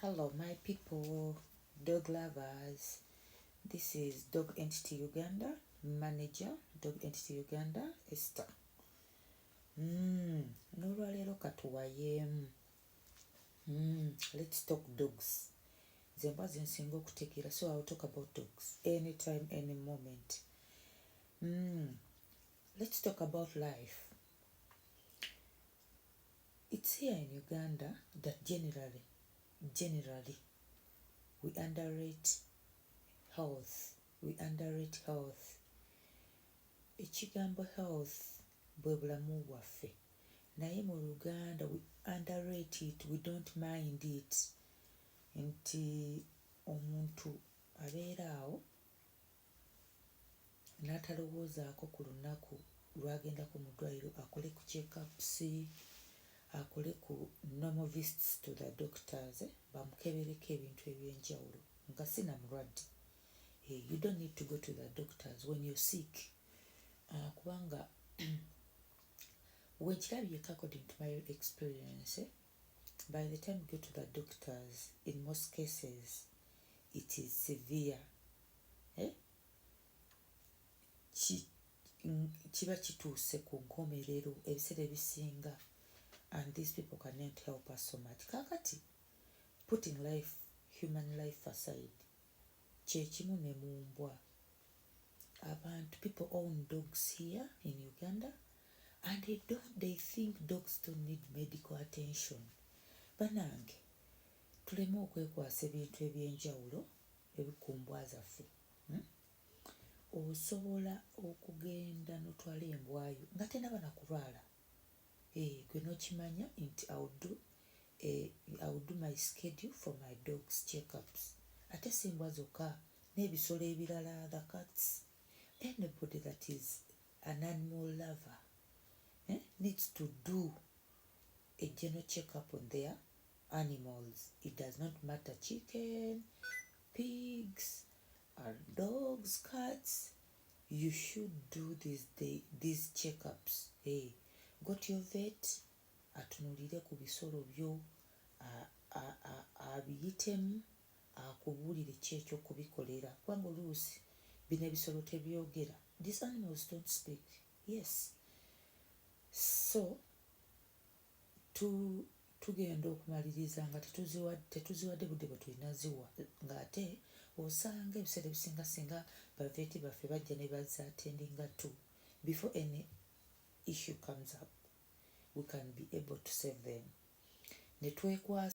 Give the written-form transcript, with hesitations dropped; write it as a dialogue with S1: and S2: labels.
S1: Hello, my people, dog lovers. This is Dog Entity Uganda, manager, Dog Entity Uganda, Esther. N'olwaleero katuwayeemu. Let's talk dogs. Zemba zensinga okutegeera, so I'll talk about dogs anytime, any moment. Let's talk about life. It's here in Uganda that generally, we underrate health. Ekigambo health bwe bulamu bwaffe. Naye mu Uganda we underrate it, we don't mind it. Nti omuntu abeera awo n'atalowoozaako ku lunaku lwagenda ku mudwaliro akole ku check-ups, akole ku normal visits to the doctors, bamukebereko ebintu ebyenjawulo nga sina mulwadde. You don't need to go to the doctors when you're sick. Kubanga wenkirabyeko according to my experience, by the time you go to the doctors, in most cases, it is severe. Kiba kituuse ku nkomerero ebiseera ebisinga, and these people cannot help us so much. Kakati, putting human life aside, kyekimu ne mu mbwa. People own dogs here in Uganda, and they think dogs don't need medical attention. Banange, tuleme okwekwasa ebintu ebyenjawulo ebikumbwa zaffe. Osobola okugenda n'otwala embwayo nga tenaba na kulwala. Gwe n'okimanya nti I will do my schedule for my dog's check-ups. Ate si mbwa zokka, n'ebisolo ebirala, the cats. Anybody that is an animal lover needs to do a general check-up on their animals. It does not matter chicken, pigs, or dogs, cats. You should do these check-ups. Go to your vet, atunuulire ku bisolo byo, abiyitemu, akubuulire ki eky'okubikolera. Kubanga oluusi bino ebisolo tebyogera. These animals don't speak. Yes. So, tugenda okumaliriza nga tetuziwadde budde bwe tulina ziwa, ng'ate osanga ebiseera ebisinga singa baveeti baffe bajja ne bazaattendinga too. Before any issue comes up, we can be able to save them. Ne twekwasa